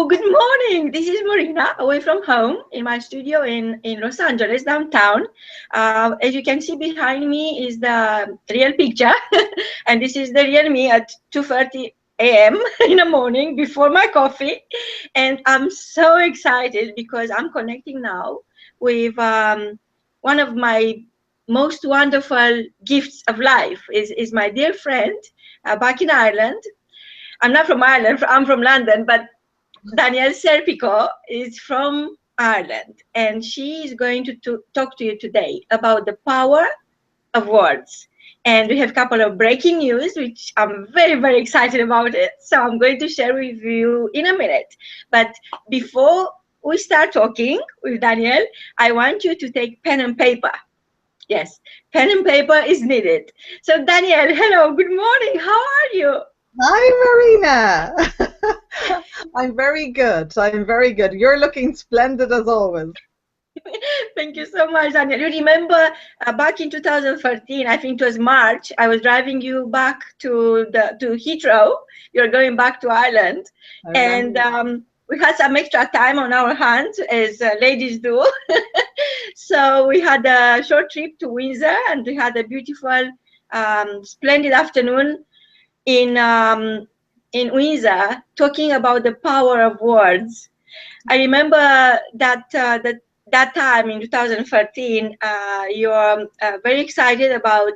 good morning. This is Marina, away from home in my studio in Los Angeles, downtown. As you can see behind me is the real picture, and this is the real me at 2:30 a.m. in the morning before my coffee. And I'm so excited because I'm connecting now with one of my most wonderful gifts of life is my dear friend back in Ireland. I'm not from Ireland, I'm from London, but Danielle Serpico is from Ireland, and she is going to talk to you today about the power of words. And we have a couple of breaking news, which I'm very, very excited about it. So I'm going to share with you in a minute. But before we start talking with Danielle, I want you to take pen and paper. Yes, pen and paper is needed. So Danielle, hello, good morning. How are you? Hi, Marina. I'm very good. I'm very good. You're looking splendid as always. Thank you so much, Danielle. You remember back in 2013, I think it was March, I was driving you back to Heathrow. You're going back to Ireland. And we had some extra time on our hands, as ladies do. So we had a short trip to Windsor, and we had a beautiful, splendid afternoon in Windsor, talking about the power of words. I remember that that time in 2013, you're very excited about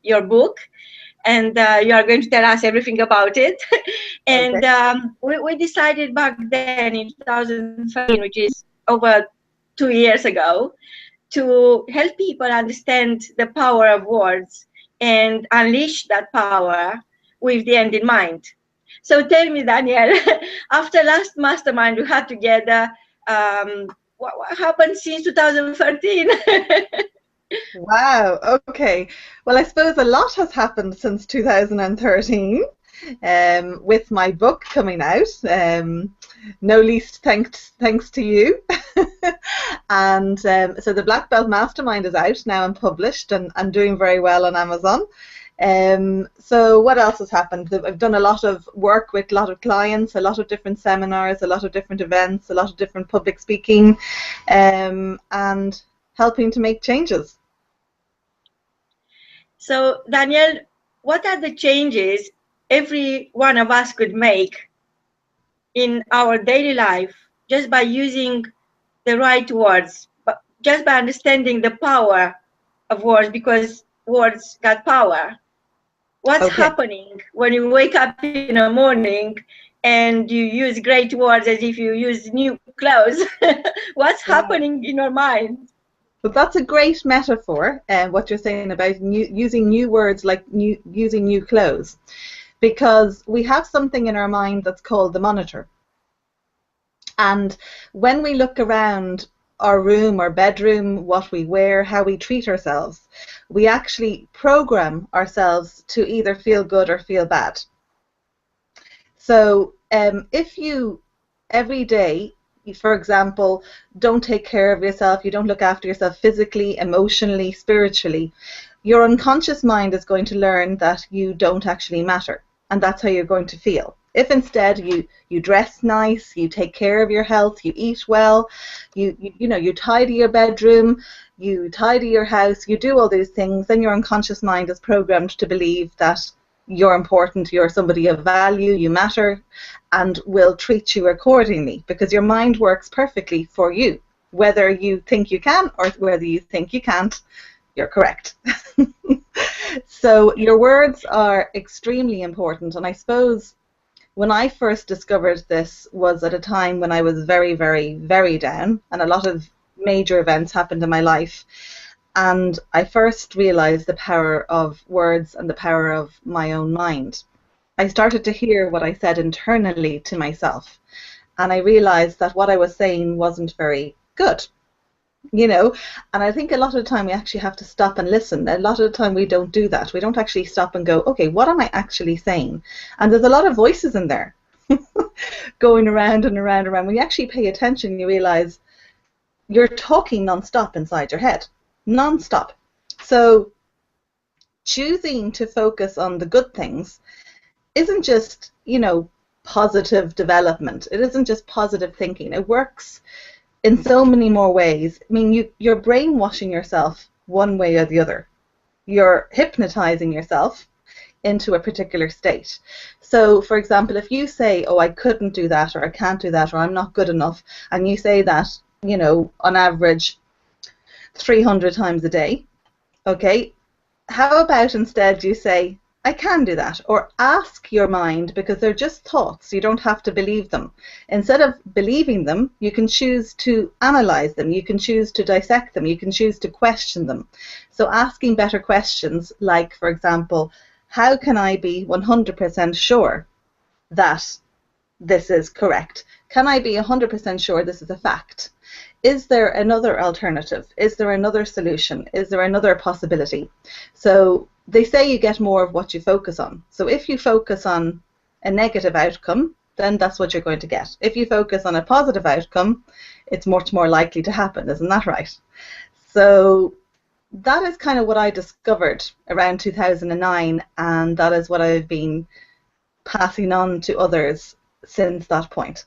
your book, and you are going to tell us everything about it. And we decided back then in 2013, which is over 2 years ago, to help people understand the power of words and unleash that power with the end in mind. So tell me, Danielle, after last Mastermind we had together, what happened since 2013? Wow, okay. Well, I suppose a lot has happened since 2013 with my book coming out, no least thanks to you. And so the Black Belt Mastermind is out now and published and doing very well on Amazon. So what else has happened? I've done a lot of work with a lot of clients, a lot of different seminars, a lot of different events, a lot of different public speaking, and helping to make changes. So Danielle, what are the changes every one of us could make in our daily life just by using the right words, but just by understanding the power of words, because words got power? What's happening when you wake up in the morning and you use great words as if you use new clothes? What's happening in your mind? But that's a great metaphor, what you're saying about using new words like using new clothes, because we have something in our mind that's called the monitor. And when we look around our room, our bedroom, what we wear, how we treat ourselves, we actually program ourselves to either feel good or feel bad. So if you every day, for example, don't take care of yourself, you don't look after yourself physically, emotionally, spiritually, your unconscious mind is going to learn that you don't actually matter, and that's how you're going to feel. If instead you dress nice, you take care of your health, you eat well, you tidy your bedroom, you tidy your house, you do all these things, then your unconscious mind is programmed to believe that you're important, you're somebody of value, you matter, and will treat you accordingly, because your mind works perfectly for you. Whether you think you can or whether you think you can't, you're correct. So your words are extremely important, and I suppose when I first discovered this was at a time when I was very, very, very down, and a lot of major events happened in my life. And I first realized the power of words and the power of my own mind. I started to hear what I said internally to myself, and I realized that what I was saying wasn't very good. And I think a lot of the time we actually have to stop and listen. A lot of the time we don't do that. We don't actually stop and go, okay, what am I actually saying? And there's a lot of voices in there going around and around and around. When you actually pay attention, you realize you're talking non-stop inside your head. Non-stop. So choosing to focus on the good things isn't just, positive development. It isn't just positive thinking. It works in so many more ways. I mean, you're brainwashing yourself one way or the other. You're hypnotizing yourself into a particular state. So, for example, if you say, oh, I couldn't do that, or I can't do that, or I'm not good enough, and you say that, you know, on average 300 times a day, okay, how about instead you say, I can do that, or ask your mind, because they're just thoughts, you don't have to believe them. Instead of believing them, you can choose to analyze them, you can choose to dissect them, you can choose to question them. So asking better questions, like, for example, how can I be 100% sure that this is correct? Can I be 100% sure this is a fact? Is there another alternative? Is there another solution? Is there another possibility? So they say you get more of what you focus on. So if you focus on a negative outcome, then that's what you're going to get. If you focus on a positive outcome, it's much more likely to happen. Isn't that right? So that is kind of what I discovered around 2009, and that is what I've been passing on to others since that point.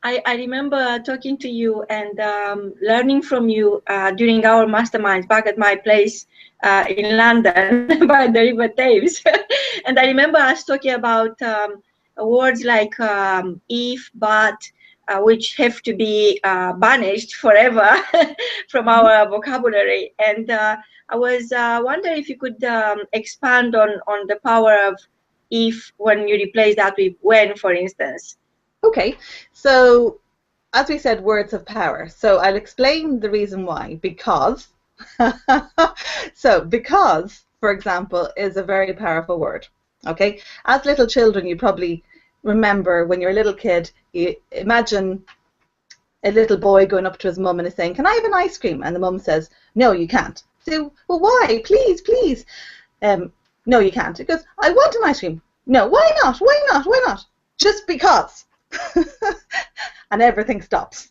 I remember talking to you and learning from you during our masterminds back at my place in London by the River Thames. And I remember us talking about words like if, but, which have to be banished forever from our vocabulary. And I was wondering if you could expand on the power of if when you replace that with when, for instance. Okay, so as we said, words have power. So I'll explain the reason why. Because, because, for example, is a very powerful word. Okay, as little children, you probably remember when you're a little kid, you imagine a little boy going up to his mum and is saying, "Can I have an ice cream?" And the mum says, "No, you can't." So, well, why? Please, please. No, you can't. It goes, "I want an ice cream." No, why not? Why not? Why not? Just because. And everything stops.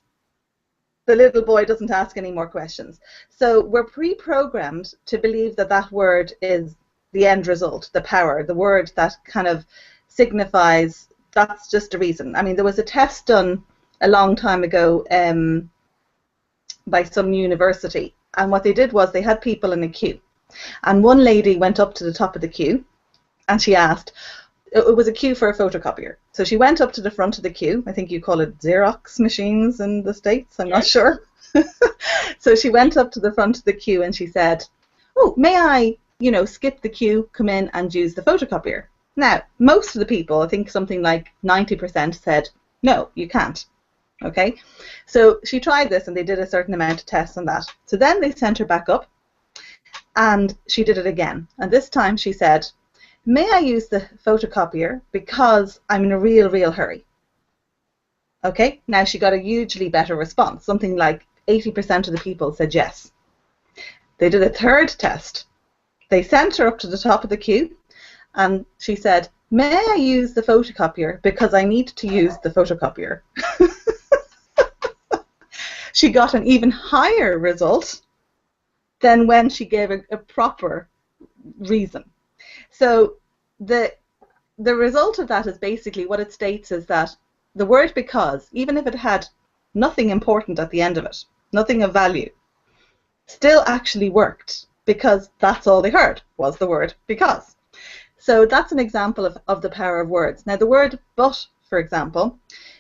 The little boy doesn't ask any more questions. So we're pre-programmed to believe that that word is the end result, the power, the word that kind of signifies that's just a reason. I mean, there was a test done a long time ago by some university, and what they did was they had people in a queue, and one lady went up to the top of the queue and she asked, it was a queue for a photocopier. So she went up to the front of the queue. I think you call it Xerox machines in the States. I'm not sure. So she went up to the front of the queue and she said, "Oh, may I, you know, skip the queue, come in and use the photocopier?" Now, most of the people, I think something like 90% said, "No, you can't." Okay. So she tried this and they did a certain amount of tests on that. So then they sent her back up and she did it again. And this time she said, "May I use the photocopier because I'm in a real hurry?" Okay, now she got a hugely better response. Something like 80% of the people said yes. They did a third test. They sent her up to the top of the queue and she said, "May I use the photocopier because I need to use the photocopier?" She got an even higher result than when she gave a proper reason. So the result of that is basically what it states is that the word because, even if it had nothing important at the end of it, nothing of value, still actually worked because that's all they heard was the word because. So that's an example of the power of words. Now the word but, for example,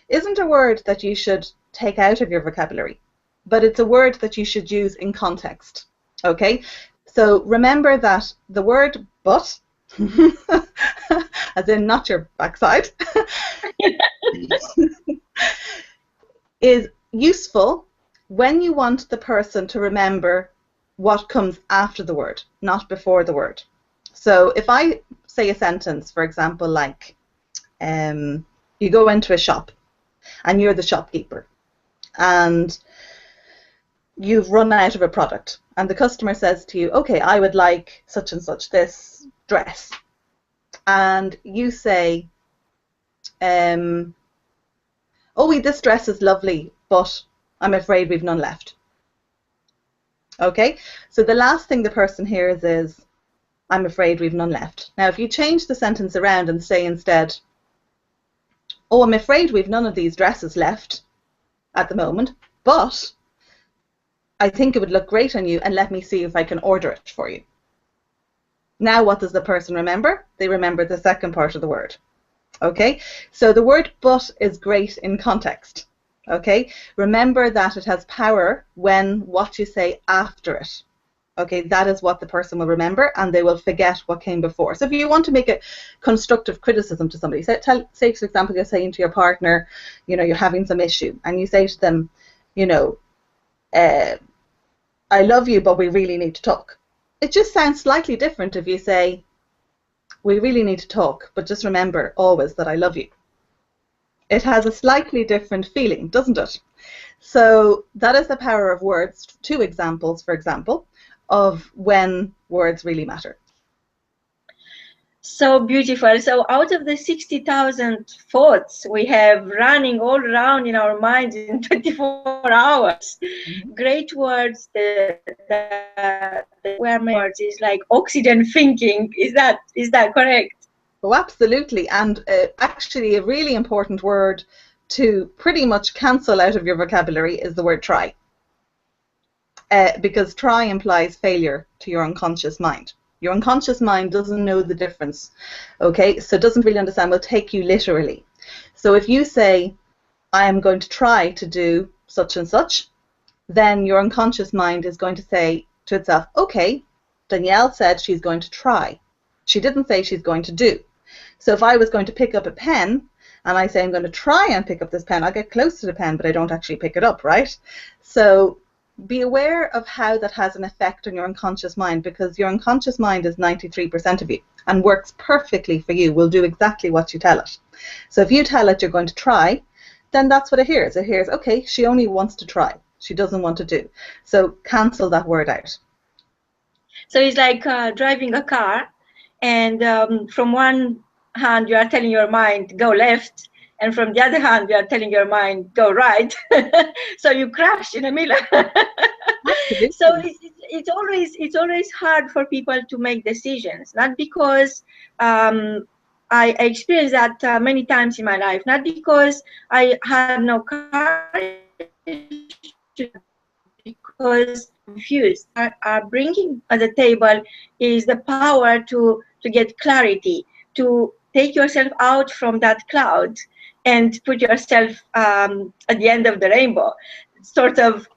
isn't a word that you should take out of your vocabulary, but it's a word that you should use in context. Okay? So remember that the word but, as in not your backside, is useful when you want the person to remember what comes after the word, not before the word. So if I say a sentence, for example, like you go into a shop and you're the shopkeeper and you've run out of a product and the customer says to you, "Okay, I would like such and such, this dress." And you say, "Oh, this dress is lovely, but I'm afraid we've none left." Okay, so the last thing the person hears is, "I'm afraid we've none left." Now, if you change the sentence around and say instead, oh, I'm afraid we've none of these dresses left at the moment, but I think it would look great on you, and let me see if I can order it for you. Now what does the person remember? They remember the second part of the word. Okay, so the word but is great in context. Okay, remember that it has power when what you say after it. Okay, that is what the person will remember, and they will forget what came before. So if you want to make a constructive criticism to somebody, say for example, you're saying to your partner, you know, you're having some issue, and you say to them, you know, I love you, but we really need to talk. It just sounds slightly different if you say, we really need to talk, but just remember always that I love you. It has a slightly different feeling, doesn't it? So that is the power of words. 2 examples, for example, of when words really matter. So beautiful. So out of the 60,000 thoughts we have running all around in our minds in 24 hours, great words, the words is like oxygen thinking. Is that correct? Oh, absolutely. And actually a really important word to pretty much cancel out of your vocabulary is the word try. Because try implies failure to your unconscious mind. Your unconscious mind doesn't know the difference, okay? So it doesn't really understand, will take you literally. So if you say, I am going to try to do such and such, then your unconscious mind is going to say to itself, okay, Danielle said she's going to try. She didn't say she's going to do. So if I was going to pick up a pen, and I say I'm going to try and pick up this pen, I'll get close to the pen, but I don't actually pick it up, right? So be aware of how that has an effect on your unconscious mind, because your unconscious mind is 93% of you and works perfectly for you, will do exactly what you tell it. So if you tell it you're going to try, then that's what it hears. It hears, okay, she only wants to try. She doesn't want to do. So cancel that word out. So it's like driving a car, and from one hand you are telling your mind, go left, and from the other hand you are telling your mind, go right. So you crash in the middle. So it's always hard for people to make decisions, not because I experienced that many times in my life, not because I had no courage, because confused. Are bringing at the table is the power to get clarity, to take yourself out from that cloud and put yourself at the end of the rainbow. Sort of,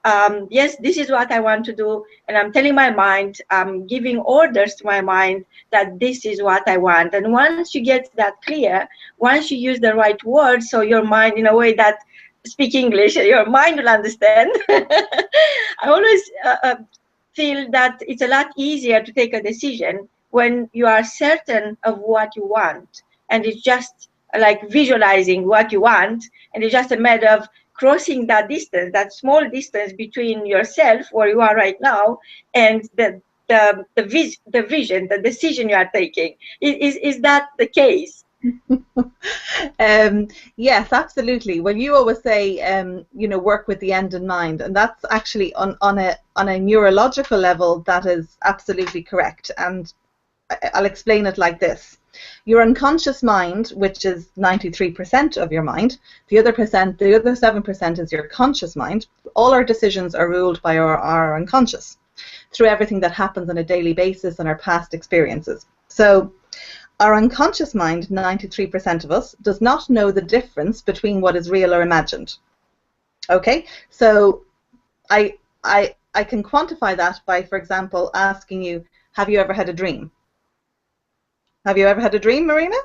yes, this is what I want to do, and I'm telling my mind, I'm giving orders to my mind that this is what I want. And once you get that clear, once you use the right words, so your mind, in a way that speak English, your mind will understand. I always feel that it's a lot easier to take a decision when you are certain of what you want, and it's just like visualizing what you want, and it's just a matter of crossing that distance, that small distance between yourself, where you are right now, and the vision, the decision you are taking. Is that the case? Yes, absolutely. Well, you always say, you know, work with the end in mind, and that's actually on a neurological level, that is absolutely correct. And I'll explain it like this. Your unconscious mind, which is 93% of your mind, the other 7% is your conscious mind. All our decisions are ruled by our unconscious through everything that happens on a daily basis and our past experiences. So our unconscious mind, 93% of us, does not know the difference between what is real or imagined. Okay, so I can quantify that by, for example, asking you, have you ever had a dream? Have you ever had a dream, Marina?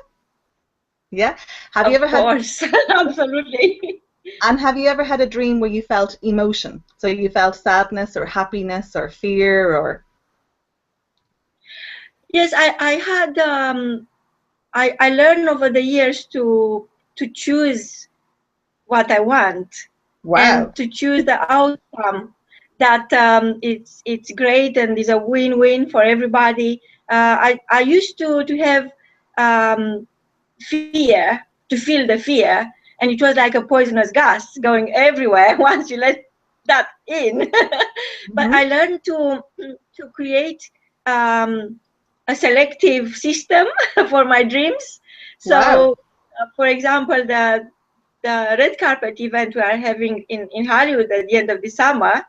Yeah. Have you ever had? Of course, absolutely. And have you ever had a dream where you felt emotion? So you felt sadness or happiness or fear or? Yes, I had. I learned over the years to choose what I want. Wow. And to choose the outcome that it's great and is a win-win for everybody. I used to have fear, to feel the fear, and it was like a poisonous gas going everywhere once you let that in. But I learned to create a selective system for my dreams. So for example, the red carpet event we are having in Hollywood at the end of the summer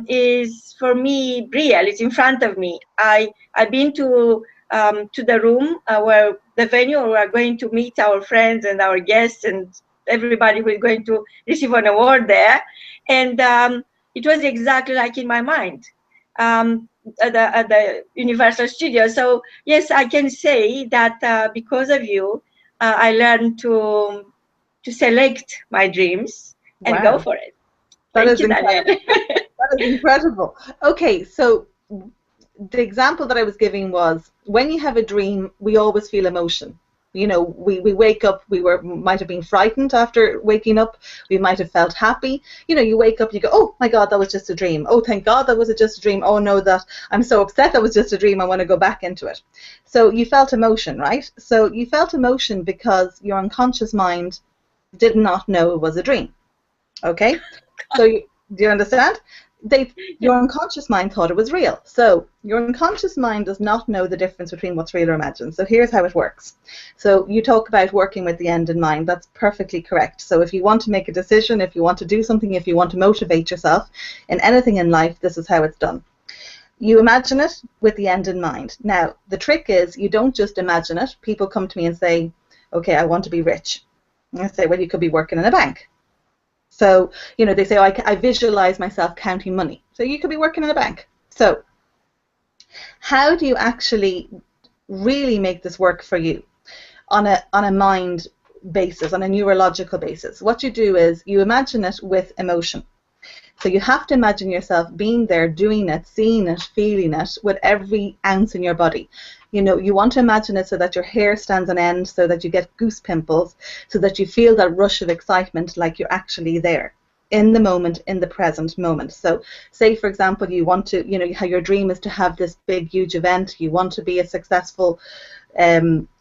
is for me real. It's in front of me. I've been to the room where the venue where we are going to meet our friends and our guests and everybody who is going to receive an award there, and it was exactly like in my mind at the Universal Studios. So yes, I can say that because of you, I learned to select my dreams and go for it. Thank you, Danielle. That is incredible. Okay, so the example that I was giving was when you have a dream, we always feel emotion. You know, we wake up, might have been frightened after waking up, we might have felt happy. You know, you wake up, you go, oh my God, that was just a dream. Oh, thank God that was just a dream. Oh no, that I'm so upset that was just a dream. I want to go back into it. So you felt emotion, right? So you felt emotion because your unconscious mind did not know it was a dream. Okay? So do you understand? Your unconscious mind thought it was real. So your unconscious mind does not know the difference between what's real or imagined. So here's how it works. So you talk about working with the end in mind. That's perfectly correct. So if you want to make a decision, if you want to do something, if you want to motivate yourself in anything in life, this is how it's done. You imagine it with the end in mind. Now, the trick is you don't just imagine it. People come to me and say, okay, I want to be rich. And I say, well, you could be working in a bank. So, you know, they say, oh, I visualize myself counting money. So you could be working in a bank. So how do you actually really make this work for you on a mind basis, on a neurological basis? What you do is you imagine it with emotion. So you have to imagine yourself being there, doing it, seeing it, feeling it with every ounce in your body. You know, you want to imagine it so that your hair stands on end, so that you get goose pimples, so that you feel that rush of excitement like you're actually there in the moment, in the present moment. So say, for example, you want to, you know, how your dream is to have this big, huge event. You want to be a successful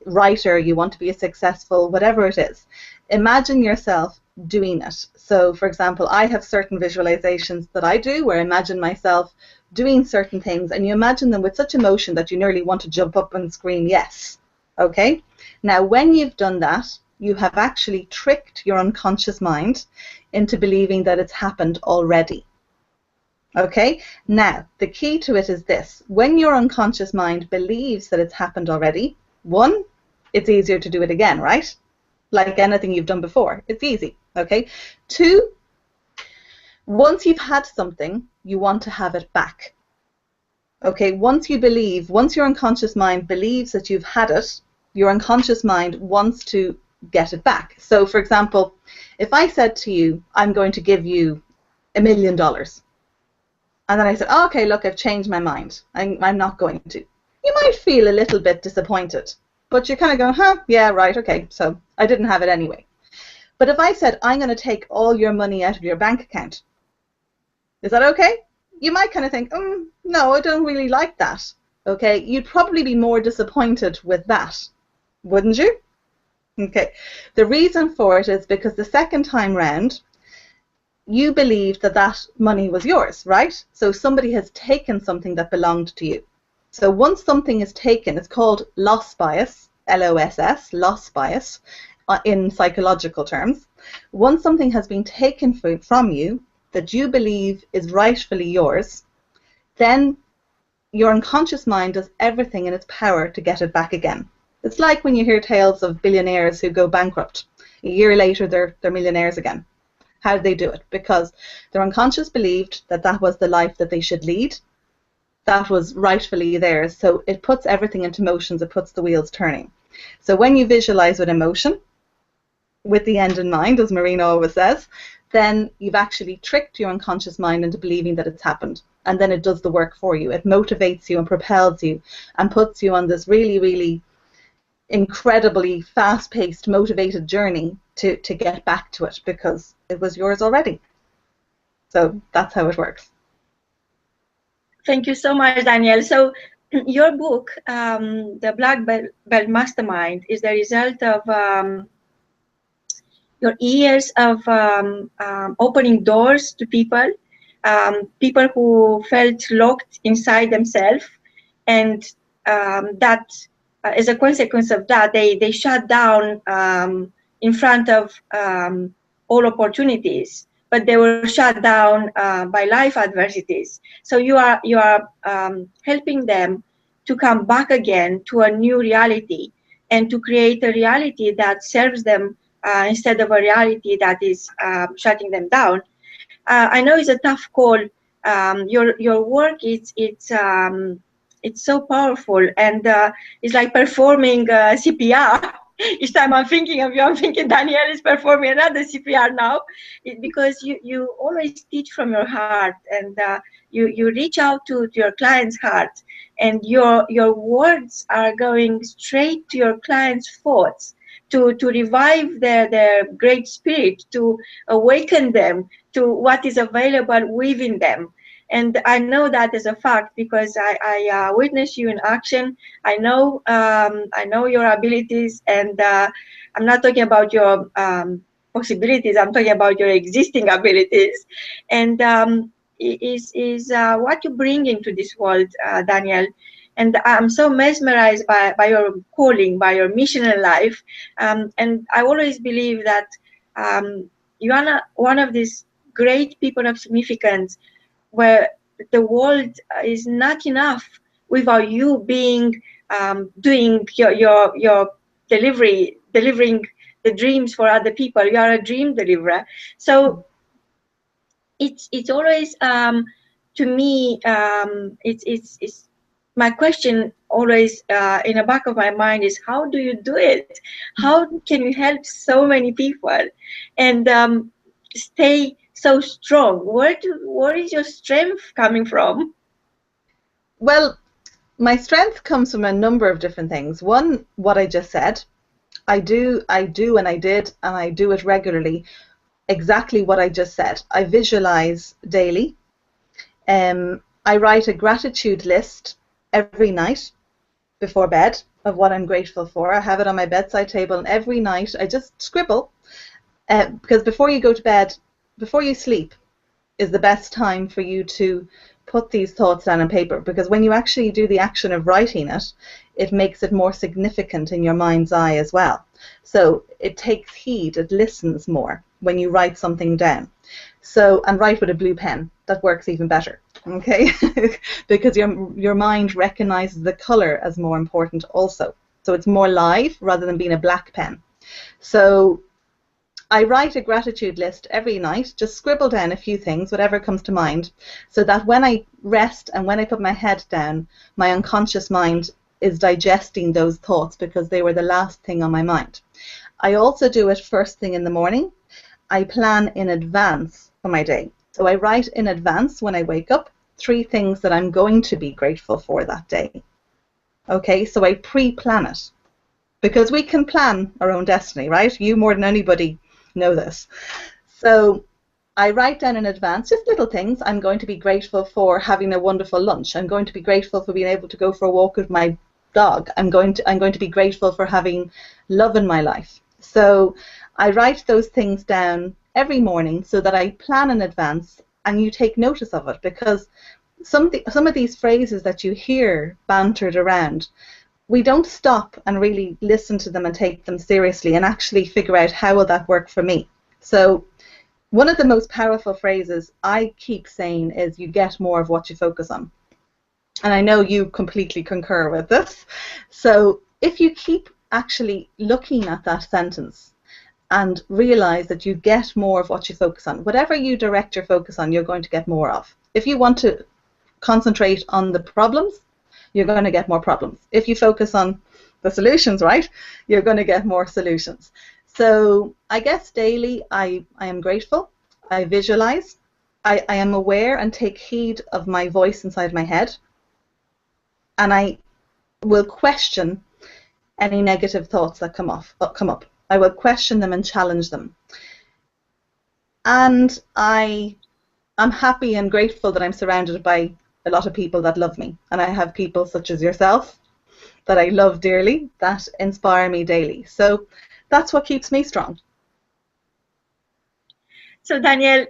writer. You want to be a successful, whatever it is. Imagine yourself doing it. So, for example, I have certain visualizations that I do where I imagine myself doing certain things, and you imagine them with such emotion that you nearly want to jump up and scream yes. Okay? Now, when you've done that, you have actually tricked your unconscious mind into believing that it's happened already. Okay? Now, the key to it is this. When your unconscious mind believes that it's happened already, one, it's easier to do it again, right? Like anything you've done before. It's easy. Okay? Two, once you've had something, you want to have it back. Okay, once your unconscious mind believes that you've had it, your unconscious mind wants to get it back. So, for example, if I said to you, I'm going to give you $1 million, and then I said, oh, okay, look, I've changed my mind. I'm not going to. You might feel a little bit disappointed, but you're kind of going, huh, yeah, right, okay, so I didn't have it anyway. But if I said, I'm going to take all your money out of your bank account, is that okay? You might kind of think, no, I don't really like that. Okay, you'd probably be more disappointed with that, wouldn't you? Okay, the reason for it is because the second time round, you believed that that money was yours, right? So somebody has taken something that belonged to you. So once something is taken, it's called loss bias, LOSS, loss bias, in psychological terms. Once something has been taken from you that you believe is rightfully yours, then your unconscious mind does everything in its power to get it back again. It's like when you hear tales of billionaires who go bankrupt. A year later, they're millionaires again. How did they do it? Because their unconscious believed that that was the life that they should lead. That was rightfully theirs. So it puts everything into motion. It puts the wheels turning. So when you visualize with emotion, with the end in mind, as Marina always says, then you've actually tricked your unconscious mind into believing that it's happened. And then it does the work for you. It motivates you and propels you and puts you on this really, really incredibly fast-paced, motivated journey to get back to it because it was yours already. So that's how it works. Thank you so much, Danielle. So your book, The Black Belt Mastermind, is the result of your years of opening doors to people, people who felt locked inside themselves, and that as a consequence of that, they shut down in front of all opportunities, but they were shut down by life adversities. So you are helping them to come back again to a new reality and to create a reality that serves them instead of a reality that is shutting them down. I know it's a tough call. Your work it's so powerful, and it's like performing CPR. Each time I'm thinking of you, I'm thinking Danielle is performing another CPR now, because you always teach from your heart, and you reach out to your client's heart, and your words are going straight to your client's thoughts, to revive their great spirit, to awaken them to what is available within them. And I know that as a fact, because I witness you in action. I know your abilities, and I'm not talking about your possibilities. I'm talking about your existing abilities, and is what you bring into this world, Danielle. And I'm so mesmerized by your calling, by your mission in life. And I always believe that you are one of these great people of significance, where the world is not enough without you being doing your delivering the dreams for other people. You are a dream deliverer. So it's always to me it's my question always in the back of my mind is, how do you do it? How can you help so many people and stay so strong? Where is your strength coming from? Well, my strength comes from a number of different things. One, what I just said. I do, and I did, and I do it regularly. Exactly what I just said. I visualize daily. I write a gratitude list every night before bed of what I'm grateful for. I have it on my bedside table, and every night I just scribble, because before you go to bed, before you sleep, is the best time for you to put these thoughts down on paper, because when you actually do the action of writing it, it makes it more significant in your mind's eye as well. So it takes heed, it listens more when you write something down. So, and write with a blue pen, that works even better, okay? Because your mind recognizes the color as more important also. So it's more live rather than being a black pen. So I write a gratitude list every night, just scribble down a few things, whatever comes to mind, so that when I rest and when I put my head down, my unconscious mind is digesting those thoughts because they were the last thing on my mind. I also do it first thing in the morning. I plan in advance for my day. So I write in advance when I wake up 3 things that I'm going to be grateful for that day. Okay, so I pre-plan it, because we can plan our own destiny, right? You more than anybody know this. So I write down in advance just little things. I'm going to be grateful for having a wonderful lunch. I'm going to be grateful for being able to go for a walk with my dog. I'm going to be grateful for having love in my life. So I write those things down every morning so that I plan in advance, and you take notice of it, because some of these phrases that you hear bantered around, we don't stop and really listen to them and take them seriously and actually figure out how will that work for me. So one of the most powerful phrases I keep saying is, you get more of what you focus on. And I know you completely concur with this. So if you keep actually looking at that sentence and realize that you get more of what you focus on, whatever you direct your focus on, you're going to get more of. If you want to concentrate on the problems, you're going to get more problems. If you focus on the solutions, right, you're going to get more solutions. So I guess daily I am grateful, I visualize, I am aware and take heed of my voice inside my head, and I will question any negative thoughts that come up. I will question them and challenge them. And I am happy and grateful that I'm surrounded by a lot of people that love me, and I have people such as yourself that I love dearly that inspire me daily. So that's what keeps me strong. So Danielle,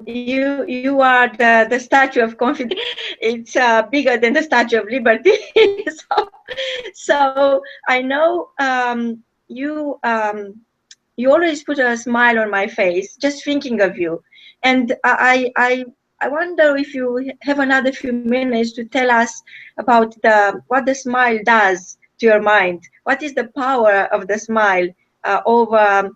you are the statue of confidence. It's bigger than the Statue of Liberty. so I know you always put a smile on my face just thinking of you, and I wonder if you have another few minutes to tell us about what the smile does to your mind. What is the power of the smile over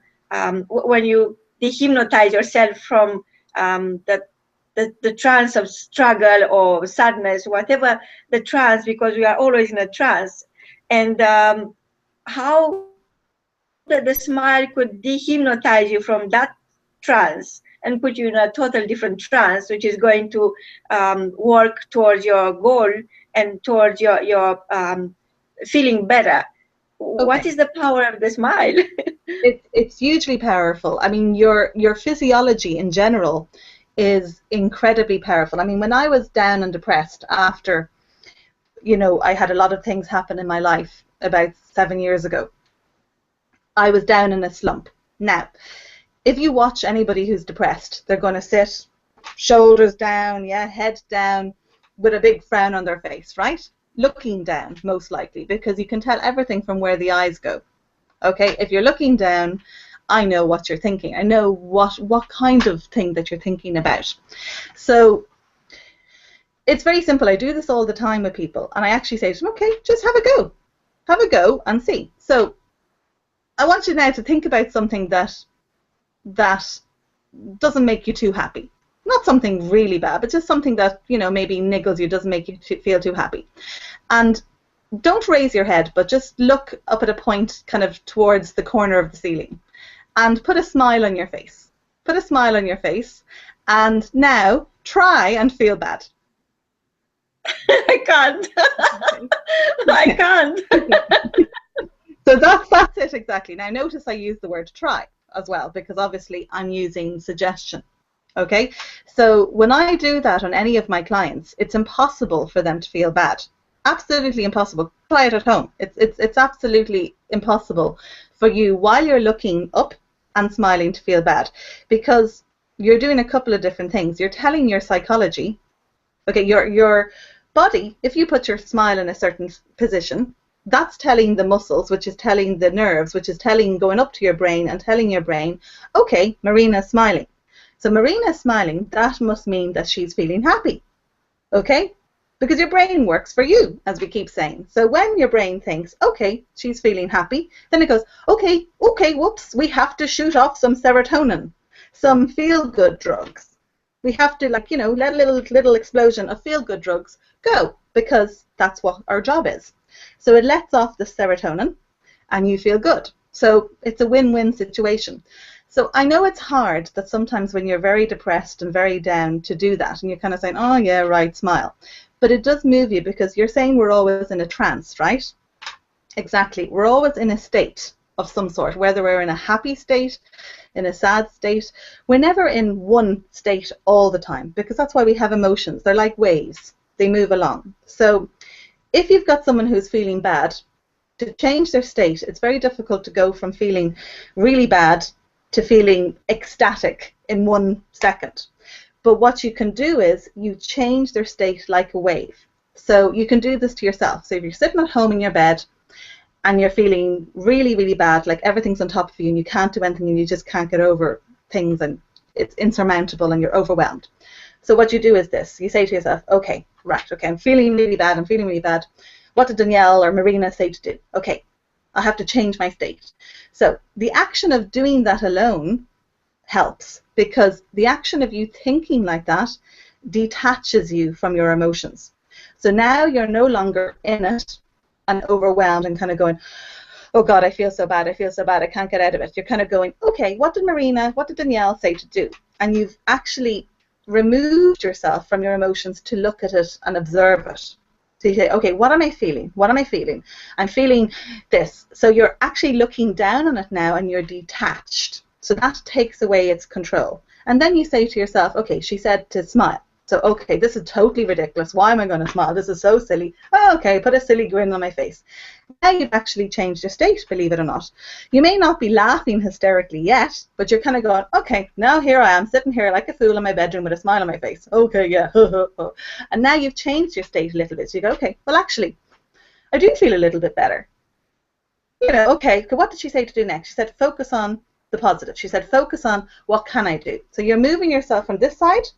when you dehypnotize yourself from the trance of struggle or sadness, whatever the trance, because we are always in a trance, and how the smile could dehypnotize you from that trance and put you in a total different trance, which is going to work towards your goal and towards your feeling better. Okay. What is the power of the smile? It's hugely powerful. I mean, your physiology in general is incredibly powerful. I mean, when I was down and depressed after, I had a lot of things happen in my life about 7 years ago, I was down in a slump. Now, if you watch anybody who's depressed, they're going to sit shoulders down, head down, with a big frown on their face, right? Looking down, most likely, because you can tell everything from where the eyes go. Okay, if you're looking down, I know what you're thinking. I know what kind of thing that you're thinking about. So it's very simple. I do this all the time with people, and I actually say to them, okay, just have a go and see. So I want you now to think about something that doesn't make you too happy. Not something really bad, but just something that, maybe niggles you, doesn't make you feel too happy. And don't raise your head, but just look up at a point kind of towards the corner of the ceiling and put a smile on your face. Put a smile on your face, and now try and feel bad. I can't. I can't. So that's it exactly. Now notice I use the word try as well, because obviously I'm using suggestion. Okay, so when I do that on any of my clients, it's impossible for them to feel bad. Absolutely impossible. Try it at home. It's absolutely impossible for you while you're looking up and smiling to feel bad, because you're doing a couple of different things. You're telling your psychology, okay, your body, if you put your smile in a certain position, that's telling the muscles, which is telling the nerves, which is going up to your brain and telling your brain, okay, Marina's smiling. So Marina's smiling, that must mean that she's feeling happy, okay? Because your brain works for you, as we keep saying. So when your brain thinks, okay, she's feeling happy, then it goes, okay, whoops, we have to shoot off some serotonin, some feel-good drugs. We have to, let a little explosion of feel-good drugs go, because that's what our job is. So it lets off the serotonin, and you feel good. So it's a win-win situation. So I know it's hard that sometimes when you're very depressed and very down to do that, and you're kind of saying, oh yeah, right, smile. But it does move you, because you're saying we're always in a trance, right? Exactly. We're always in a state of some sort, whether we're in a happy state, in a sad state. We're never in one state all the time, because that's why we have emotions. They're like waves. They move along. So if you've got someone who's feeling bad, to change their state, it's very difficult to go from feeling really bad to feeling ecstatic in 1 second. But what you can do is you change their state like a wave. So you can do this to yourself. So if you're sitting at home in your bed and you're feeling really, really bad, like everything's on top of you and you can't do anything and you just can't get over things and it's insurmountable and you're overwhelmed. So what you do is this. You say to yourself, okay, right, okay, I'm feeling really bad. What did Danielle or Marina say to do? Okay, I have to change my state. So the action of doing that alone helps, because the action of you thinking like that detaches you from your emotions. So now you're no longer in it and overwhelmed and kind of going, oh God, I feel so bad, I can't get out of it. You're kind of going, okay, what did Danielle say to do? And you've actually removed yourself from your emotions to look at it and observe it. So you say, okay, what am I feeling? I'm feeling this. So you're actually looking down on it now and you're detached. So that takes away its control. And then you say to yourself, okay, she said to smile. So, okay, this is totally ridiculous. Why am I going to smile? This is so silly. Oh, okay, put a silly grin on my face. Now you've actually changed your state, believe it or not. You may not be laughing hysterically yet, but you're kind of going, okay, now here I am sitting here like a fool in my bedroom with a smile on my face. Okay, yeah. And now you've changed your state a little bit. So you go, okay, well, actually, I do feel a little bit better. You know, okay, what did she say to do next? She said, focus on the positive. She said, focus on what can I do? So you're moving yourself from this side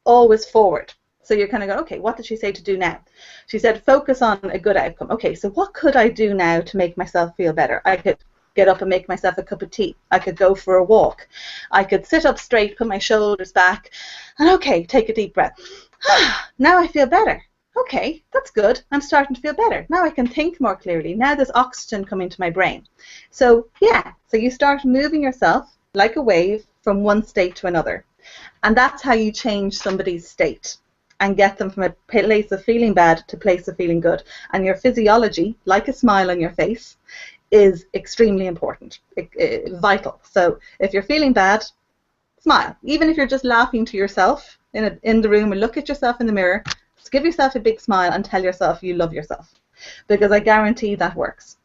always forward. So you're kind of going, okay, what did she say to do now? She said, focus on a good outcome. Okay, so what could I do now to make myself feel better? I could get up and make myself a cup of tea. I could go for a walk. I could sit up straight, put my shoulders back, and okay, take a deep breath. Now I feel better. Okay, that's good. I'm starting to feel better. Now I can think more clearly. Now there's oxygen coming to my brain. So yeah, so you start moving yourself like a wave from one state to another. And that's how you change somebody's state and get them from a place of feeling bad to a place of feeling good. And your physiology, like a smile on your face, is extremely important, vital. So if you're feeling bad, smile. Even if you're just laughing to yourself in the room and look at yourself in the mirror, just give yourself a big smile and tell yourself you love yourself. Because I guarantee that works.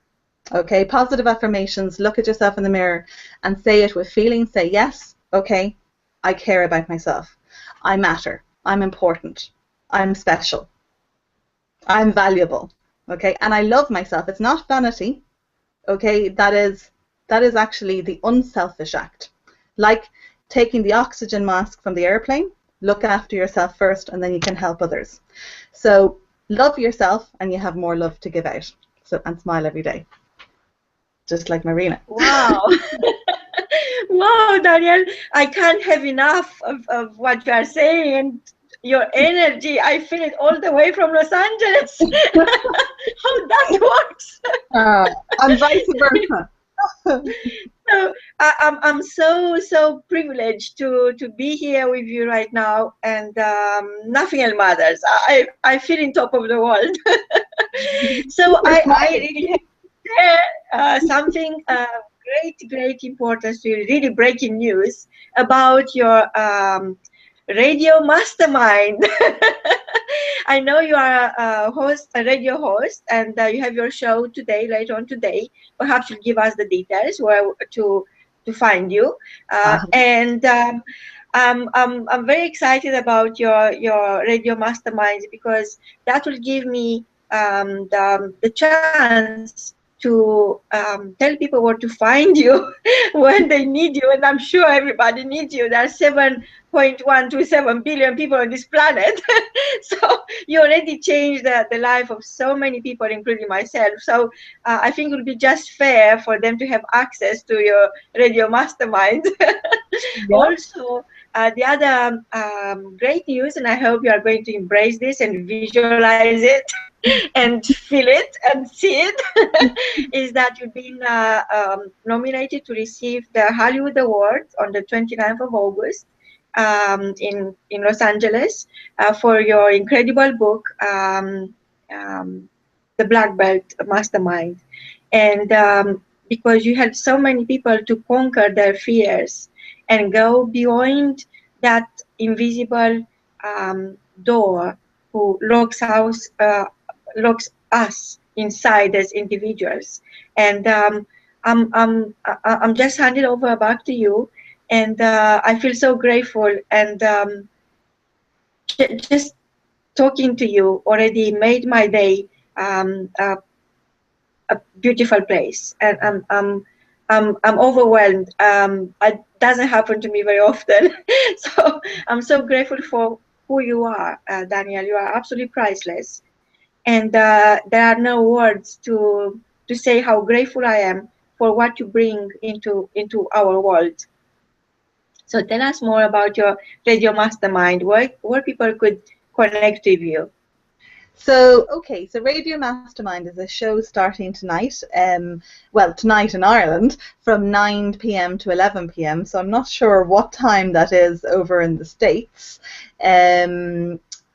Okay, positive affirmations, look at yourself in the mirror and say it with feeling. Say, yes, okay, I care about myself. I matter. I'm important. I'm special. I'm valuable. Okay, and I love myself. It's not vanity. Okay, that is actually the unselfish act. Like taking the oxygen mask from the airplane, look after yourself first and then you can help others. So love yourself and you have more love to give out. So, and smile every day. Just like Marina. Wow. Wow, Danielle, I can't have enough of what you are saying and your energy. I feel it all the way from Los Angeles. How that works. And vice versa. So I'm so privileged to be here with you right now, and nothing else matters. I feel in top of the world. So I really have to share something great importance to you, really breaking news about your Radio Mastermind. I know you are a radio host, and you have your show today, later on today. Perhaps you'll give us the details where to find you. And I'm very excited about your Radio Masterminds, because that will give me the chance to tell people where to find you when they need you, and I'm sure everybody needs you. There are 7.127 billion people on this planet. So you already changed the life of so many people, including myself. So I think it would be just fair for them to have access to your Radio Mastermind. Yeah. Also, the other great news, and I hope you are going to embrace this and visualize it and feel it and see it, is that you've been nominated to receive the Hollywood Award on the 29th of August in Los Angeles for your incredible book, The Black Belt Mastermind. And because you helped so many people to conquer their fears and go beyond that invisible door who locks us inside as individuals. And I'm just handing over back to you, and I feel so grateful, and just talking to you already made my day a beautiful place, and I'm overwhelmed. It doesn't happen to me very often. So I'm so grateful for who you are, Danielle. You are absolutely priceless. And there are no words to say how grateful I am for what you bring into our world. So tell us more about your Radio Mastermind, where people could connect with you. So, okay, so Radio Mastermind is a show starting tonight, well, tonight in Ireland, from 9 p.m. to 11 p.m. So I'm not sure what time that is over in the States.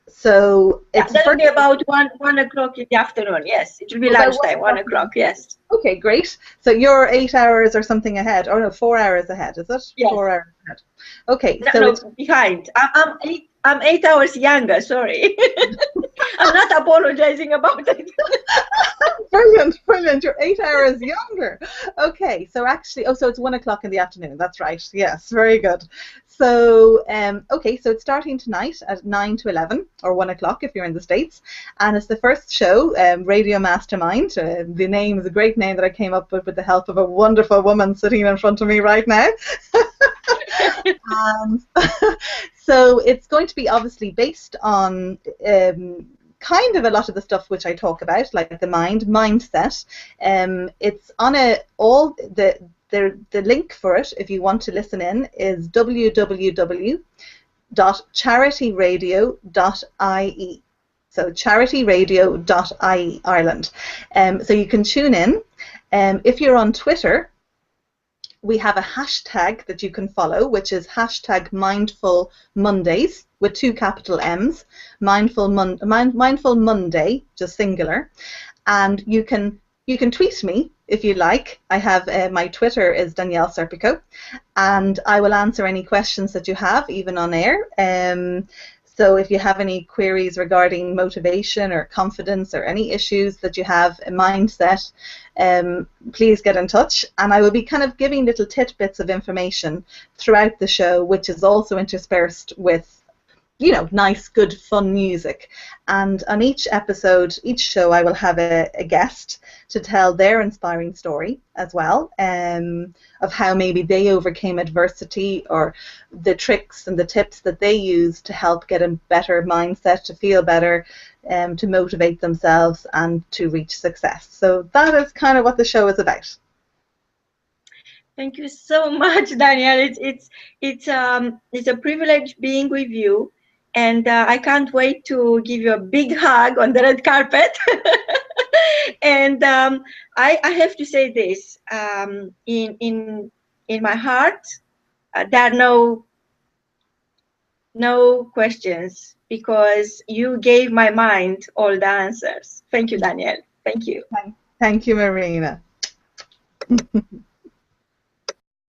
So it's that'll be about 1 o'clock in the afternoon. Yes, it will be lunchtime, 1 o'clock. Yes. Okay, great. So you're 8 hours or something ahead, or no, 4 hours ahead, is it? Yeah. 4 hours ahead. Okay. No, so no, it's behind. I'm I'm 8 hours younger, sorry. I'm not apologizing about it. Brilliant, brilliant. You're 8 hours younger. Okay, so actually, oh, so it's 1 o'clock in the afternoon. That's right. Yes, very good. So, okay, so it's starting tonight at 9 to 11, or 1 o'clock if you're in the States. And it's the first show, Radio Mastermind. The name is a great name that I came up with the help of a wonderful woman sitting in front of me right now. So it's going to be obviously based on kind of a lot of the stuff which I talk about, like the mindset. It's on the link for it, if you want to listen in, is www.charityradio.ie. So charityradio.ie, Ireland. So you can tune in. If you're on Twitter, we have a hashtag that you can follow, which is hashtag Mindful Mondays with 2 capital M's, Mindful Monday, just singular, and you can tweet me if you like. I have my Twitter is Danielle Serpico, and I will answer any questions that you have, even on air. So if you have any queries regarding motivation or confidence or any issues that you have, a mindset, please get in touch. And I will be kind of giving little tidbits of information throughout the show, which is also interspersed with, you know, nice, good, fun music. And on each episode, each show, I will have a guest to tell their inspiring story as well, of how maybe they overcame adversity, or the tricks and the tips that they use to help get a better mindset, to feel better, to motivate themselves and to reach success. So that is kind of what the show is about. Thank you so much, Danielle. It's a privilege being with you, and I can't wait to give you a big hug on the red carpet. And I have to say this, in my heart, there are no questions, because you gave my mind all the answers. Thank you, Danielle. Thank you. Thank you, Marina.